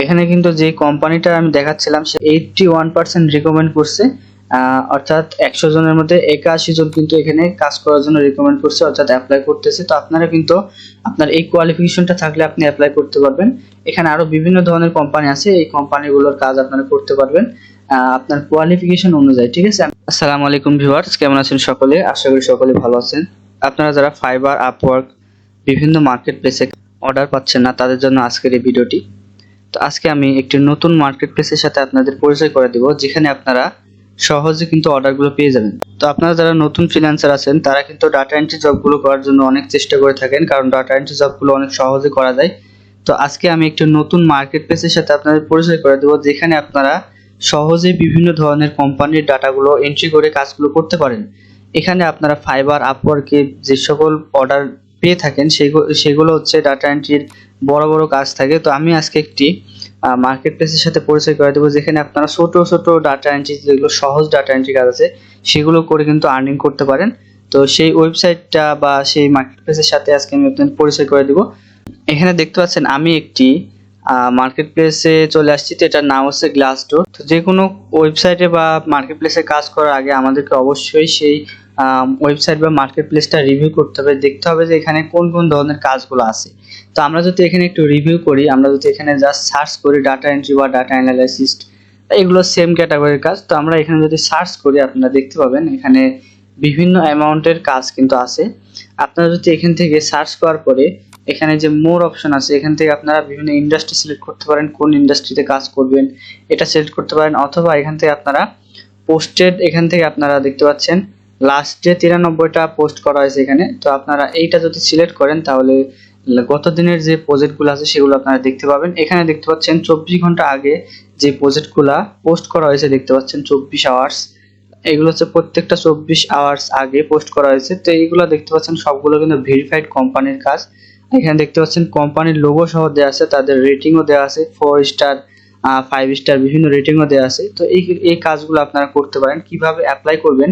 এখানে কিন্তু যে কোম্পানিটা আমি দেখাচ্ছিলাম সে 81% রিকমেন্ড করছে, অর্থাৎ 100 জনের মধ্যে 81 জন কিন্তু এখানে কাজ করার জন্য রিকমেন্ড করছে, অর্থাৎ অ্যাপ্লাই করতেছে। তো আপনারা কিন্তু আপনার এই কোয়ালিফিকেশনটা থাকলে আপনি অ্যাপ্লাই করতে পারবেন। এখানে আরো বিভিন্ন ধরনের কোম্পানি আছে, এই কোম্পানিগুলোর কাজ আপনারা করতে পারবেন আপনার কোয়ালিফিকেশন অনুযায়ী, ঠিক আছে। আসসালামু আলাইকুম ভিউয়ার্স, কেমন আছেন সকলে? আশা করি সকলে ভালো আছেন। আপনারা যারা ফাইবার, আপওয়ার্ক, বিভিন্ন মার্কেট প্লেসে অর্ডার পাচ্ছেন না, তাদের জন্য আজকের এই ভিডিওটি। তো আজকে আমি একটি নতুন মার্কেট প্লেসের সাথে আপনাদের পরিচয় করে দেব, যেখানে আপনারা সহজে কিন্তু অর্ডারগুলো পেয়ে যাবেন। তো আপনারা যারা নতুন ফ্রিল্যান্সার আছেন তারা কিন্তু ডাটা এন্ট্রি জবগুলো করার জন্য অনেক চেষ্টা করে থাকেন, কারণ ডাটা এন্ট্রি জবগুলো অনেক সহজে করা যায়। তো আজকে আমি একটি নতুন মার্কেট প্লেসের সাথে আপনাদের পরিচয় করে দেব, যেখানে আপনারা সহজে বিভিন্ন ধরনের কোম্পানির ডাটাগুলো এন্ট্রি করে কাজগুলো করতে পারেন। এখানে আপনারা ফাইবার, আপওয়ার্কে যে সকল অর্ডার পেয়ে থাকেন সেগুলো হচ্ছে ডাটা এন্ট্রির বড় বড় কাজ থাকে। তো আমি আজকে একটি মার্কেট প্লেসের সাথে পরিচয় করে দেবো, যেখানে আপনারা ছোট ছোট ডাটা এন্ট্রি, যেগুলো সহজ ডাটা এন্ট্রি কাজ আছে সেগুলো করে কিন্তু আর্নিং করতে পারেন। তো সেই ওয়েবসাইটটা বা সেই মার্কেট প্লেসের সাথে আজকে আমি আপনাদের পরিচয় করে দিব। এখানে দেখতে পাচ্ছেন আমি একটি মার্কেট প্লেসে চলে আসছি। তো এটার নাম হচ্ছে গ্লাসডোর। তো যে কোনো ওয়েবসাইটে বা মার্কেট প্লেসে কাজ করার আগে আমাদেরকে অবশ্যই সেই ওয়েবসাইট বা মার্কেট প্লেসটা রিভিউ করতে হবে, দেখতে হবে যে এখানে কোন কোন ধরনের কাজগুলো আছে। তো আমরা যদি এখানে একটু রিভিউ করি, আমরা যদি এখানে জাস্ট সার্চ করি ডাটা এন্ট্রি বা ডাটা অ্যানালাইসিস, এগুলো সেম ক্যাটাগরির কাজ। তো আমরা এখানে যদি সার্চ করি আপনারা দেখতে পাবেন এখানে বিভিন্ন অ্যামাউন্টের কাজ কিন্তু আছে। আপনারা যদি এখান থেকে সার্চ করার পরে এখানে যে মোর অপশন আছে, এখান থেকে আপনারা বিভিন্ন ইন্ডাস্ট্রি সিলেক্ট করতে পারেন, কোন ইন্ডাস্ট্রিতে কাজ করবেন এটা সিলেক্ট করতে পারেন, অথবা এখান থেকে আপনারা পোস্টেড, এখান থেকে আপনারা দেখতে পাচ্ছেন লাস্টে 93টা পোস্ট করা হয়েছে এখানে। তো আপনারা এইটা যদি সিলেক্ট করেন তাহলে গত দিনের যে প্রজেক্টগুলো আছে সেগুলো আপনারা দেখতে পাবেন। এখানে দেখতে পাচ্ছেন 24 ঘন্টা আগে যে প্রজেক্টগুলো পোস্ট করা হয়েছে, দেখতে পাচ্ছেন 24 আওয়ার্স, এগুলো হচ্ছে প্রত্যেকটা 24 আওয়ার্স আগে পোস্ট করা হয়েছে। তো এইগুলো দেখতে পাচ্ছেন সবগুলো কিন্তু ভেরিফাইড কোম্পানির কাজ। এখানে দেখতে পাচ্ছেন কোম্পানির লোগো সহ দেওয়া আছে, তাদের রেটিংও দেওয়া আছে, 4 স্টার, 5 স্টার, বিভিন্ন রেটিংও দেওয়া আছে। তো এই কাজগুলো আপনারা করতে পারেন। কিভাবে অ্যাপ্লাই করবেন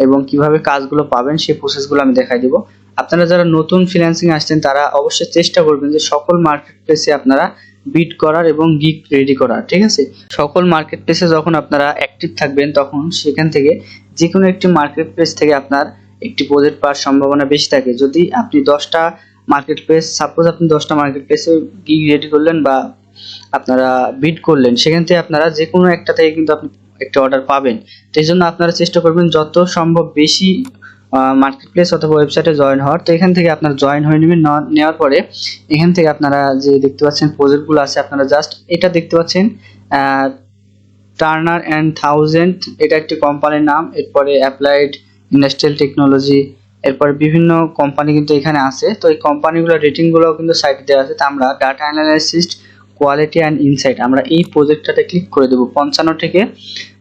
এবং কিভাবে কাজগুলো পাবেন সেই প্রসেসগুলো আমি দেখাই দিব। আপনারা যারা নতুন ফ্রিল্যান্সিং আসছেন তারা অবশ্যই চেষ্টা করবেন যে সকল মার্কেট প্লেসে আপনারা বিড করার এবং গিগ রেডি করার, ঠিক আছে। সকল মার্কেট প্লেসে যখন আপনারা অ্যাক্টিভ থাকবেন তখন সেখান থেকে যে কোনো একটি মার্কেট প্লেস থেকে আপনার একটি প্রজেক্ট পাওয়ার সম্ভাবনা বেশি থাকে। যদি আপনি 10টা মার্কেট প্লেস, সাপোজ আপনি 10টা মার্কেট প্লেসে গিগ রেডি করলেন বা আপনারা বিড করলেন, সেখান থেকে আপনারা যে কোনো একটা থেকে কিন্তু আপনি একটা অর্ডার পাবেন। তো এই জন্য আপনারা চেষ্টা করবেন যত সম্ভব বেশি মার্কেট প্লেস অথবা ওয়েবসাইটে জয়েন হওয়ার। তো এখান থেকে আপনারা জয়েন হয়ে নেবেন। নেওয়ার পরে এখান থেকে আপনারা যে দেখতে পাচ্ছেন প্রজেক্টগুলো আছে, আপনারা জাস্ট এটা দেখতে পাচ্ছেন টার্নার অ্যান্ড থাউজেন্ড, এটা একটি কোম্পানির নাম। এরপরে অ্যাপ্লাইড ইন্ডাস্ট্রিয়াল টেকনোলজি, এরপরে বিভিন্ন কোম্পানি কিন্তু এখানে আছে। তো এই কোম্পানিগুলোর রেটিংগুলোও কিন্তু সাইটে দেওয়া আছে। তো আমরা data analysis, quality and insight, আমরা এই প্রজেক্টটাতে ক্লিক করে দেবো। 55 থেকে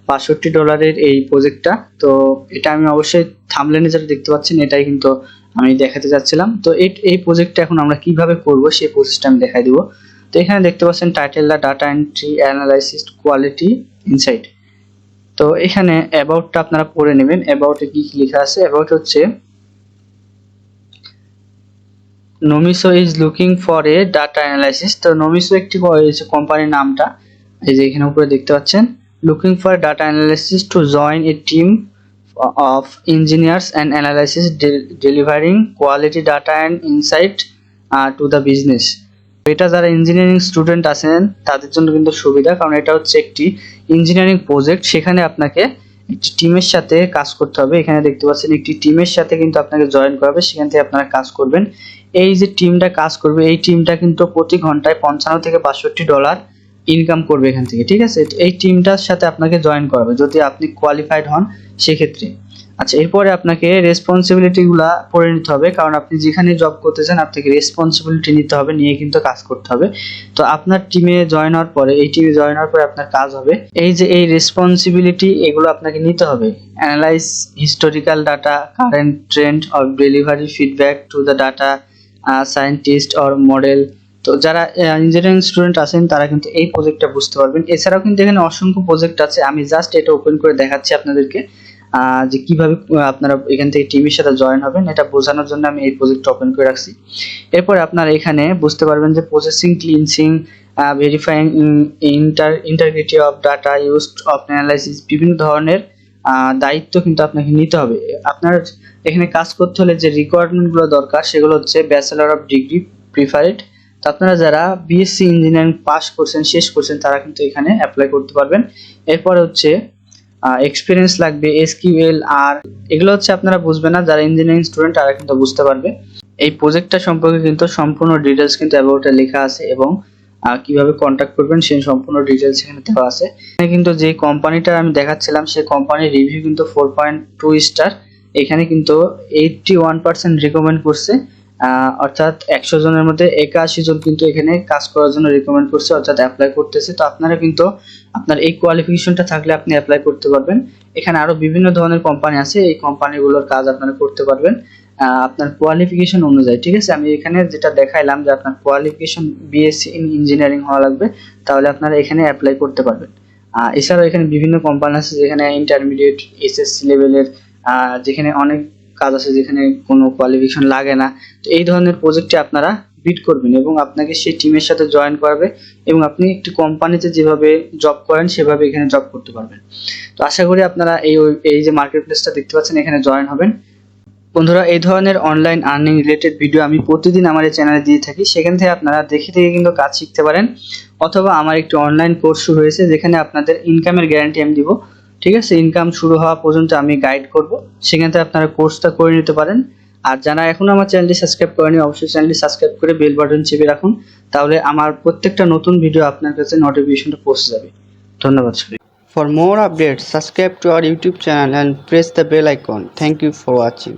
$65 এই প্রজেক্টটা। তো এটা আমি অবশ্যই থাম্বনেলে যেটা দেখতে পাচ্ছেন এটাই কিন্তু আমি দেখাতে যাচ্ছিলাম। তো এই প্রজেক্টটা এখন আমরা কিভাবে করব সেই প্রসেসটা আমি দেখাই দিব। তো এখানে দেখতে পাচ্ছেন টাইটেলটা data entry analysis quality insight. তো এখানে অ্যাবাউটটা আপনারা পড়ে নেবেন। অ্যাবাউটে কি লেখা আছে? অ্যাবাউট হচ্ছে Nomiso is looking for a data analysis. তো নমিসো একটি কোম্পানির নামটা, এই যে এখানে উপরে দেখতে পাচ্ছেন looking for data analysis to join A team of engineers and analysis delivering quality data and insight to the business. এটা যারা ইঞ্জিনিয়ারিং স্টুডেন্ট আছেন তাদের জন্য কিন্তু সুবিধা, কারণ এটা হচ্ছে একটি ইঞ্জিনিয়ারিং প্রজেক্ট। সেখানে আপনাকে একটি টিমের সাথে কাজ করতে হবে। এখানে দেখতে পাচ্ছেন একটি টিমের সাথে কিন্তু আপনাকে জয়েন করাবে, সেখান থেকে আপনারা কাজ করবেন। এই যে টিমটা কাজ করবে, এই টিমটা কিন্তু প্রতি ঘন্টায় $55 থেকে $65 ইনকাম করবে এখান থেকে, ঠিক আছে। এই টিমটার সাথে আপনাকে জয়েন করাবে যদি আপনি কোয়ালিফাইড হন সেক্ষেত্রে। আচ্ছা, এরপরে আপনাকে রেসপন্সিবিলিটিগুলা পড়ে নিতে হবে, কারণ আপনি যেখানে জব করতে চান আপনাকে রেসপন্সিবিলিটি নিতে হবে, নিয়ে কিন্তু কাজ করতে হবে। তো আপনার টিমে জয়েন হওয়ার পরে, এই টিমে জয়েন হওয়ার পরে আপনার কাজ হবে এই যে এই রেসপন্সিবিলিটি, এগুলো আপনাকে নিতে হবে। Analyse historical data, current trend or delivery feedback to the data scientist or model. তো যারা ইঞ্জিনিয়ারিং স্টুডেন্ট আছেন তারা কিন্তু এই প্রজেক্টটা বুঝতে পারবেন। এছাড়াও কিন্তু এখানে অসংখ্য প্রজেক্ট আছে, আমি জাস্ট এটা ওপেন করে দেখাচ্ছি আপনাদেরকে যে কিভাবে আপনারা এখান থেকে টিমের সাথে জয়েন হবেন, এটা বোঝানোর জন্য আমি এই প্রজেক্টটা ওপেন করে রাখছি। এরপর আপনারা এখানে বুঝতে পারবেন যে processing, cleansing, verifying integrity of data used of analysis, বিভিন্ন ধরনের দায়িত্ব কিন্তু আপনাকে নিতে হবে। আপনার এখানে কাজ করতে হলে যে রিকোয়ারমেন্টগুলো দরকার সেগুলো হচ্ছে ব্যাচেলর অফ ডিগ্রি প্রিফারেড। তো আপনারা যারা বিএসসি ইঞ্জিনিয়ারিং পাস করছেন, শেষ করছেন, তারা কিন্তু এখানে অ্যাপ্লাই করতে পারবেন। এরপর হচ্ছে এক্সপিরিয়েন্স লাগবে, এসকিউএল, আর এগুলো হচ্ছে আপনারা বুঝবেন না, যারা ইঞ্জিনিয়ারিং স্টুডেন্ট তারা কিন্তু বুঝতে পারবে। এই প্রজেক্টটা সম্পর্কে কিন্তু সম্পূর্ণ ডিটেলস কিন্তু অ্যাবাউটে লেখা আছে এবং কিভাবে কন্ট্যাক্ট করবেন সেই সম্পূর্ণ ডিটেলস এখানে দেওয়া আছে। এখানে কিন্তু যে কোম্পানিটা আমি দেখাচ্ছিলাম সেই কোম্পানির রিভিউ কিন্তু 4.2 স্টার। এখানে কিন্তু 81% রিকমেন্ড করছে, অর্থাৎ 100 জনের মধ্যে 81 জন কিন্তু এখানে কাজ করার জন্য রিকমেন্ড করছে, অর্থাৎ অ্যাপ্লাই করতেছে। তো আপনারা কিন্তু আপনার এই কোয়ালিফিকেশনটা থাকলে আপনি অ্যাপ্লাই করতে পারবেন। এখানে আরো বিভিন্ন ধরনের কোম্পানি আছে, এই কোম্পানিগুলোর কাজ আপনারা করতে পারবেন আপনার কোয়ালিফিকেশন অনুযায়ী। ঠিক আছে, আমি এখানে যেটা দেখাইলাম যে আপনার কোয়ালিফিকেশন বিএসসি ইন ইঞ্জিনিয়ারিং হওয়া লাগবে, তাহলে আপনারা এখানে অ্যাপ্লাই করতে পারবেন। এছাড়াও এখানে বিভিন্ন কোম্পানি আছে যেখানে ইন্টারমিডিয়েট এসএসসি লেভেলের, যেখানে অনেক কাজ আছে যেখানে কোনো কোয়ালিফিকেশন লাগে না। তো এই ধরনের প্রজেক্টে আপনারা বিড করবেন এবং আপনাকে সেই টিমের সাথে জয়েন করাবে এবং আপনি একটি কোম্পানিতে যেভাবে জব করেন সেভাবে এখানে জব করতে পারবেন। তো আশা করি আপনারা এই যে মার্কেট প্লেসটা দেখতে পাচ্ছেন এখানে জয়েন হবেন। বন্ধুরা, এই ধরনের অনলাইন আর্নিং রিলেটেড ভিডিও আমি প্রতিদিন আমার এই চ্যানেলে দিয়ে থাকি, সেখান থেকে আপনারা দেখে কিন্তু কাজ শিখতে পারেন। অথবা আমার একটি অনলাইন কোর্স শুরু হয়েছে যেখানে আপনাদের ইনকামের গ্যারান্টি আমি দিব। ঠিক আছে, ইনকাম শুরু হওয়া পর্যন্ত আমি গাইড করব, সেখান থেকে আপনারা কোর্সটা করে নিতে পারেন। আর যারা এখনো আমার চ্যানেলটি সাবস্ক্রাইব করেনি অবশ্যই চ্যানেলটি সাবস্ক্রাইব করে বেল বাটন চেপে রাখুন, তাহলে আমার প্রত্যেকটা নতুন ভিডিও আপনার কাছে নোটিফিকেশনটা পৌঁছে যাবে। ধন্যবাদ সবাই। For more updates, subscribe to our YouTube channel and press the bell icon. Thank you for watching.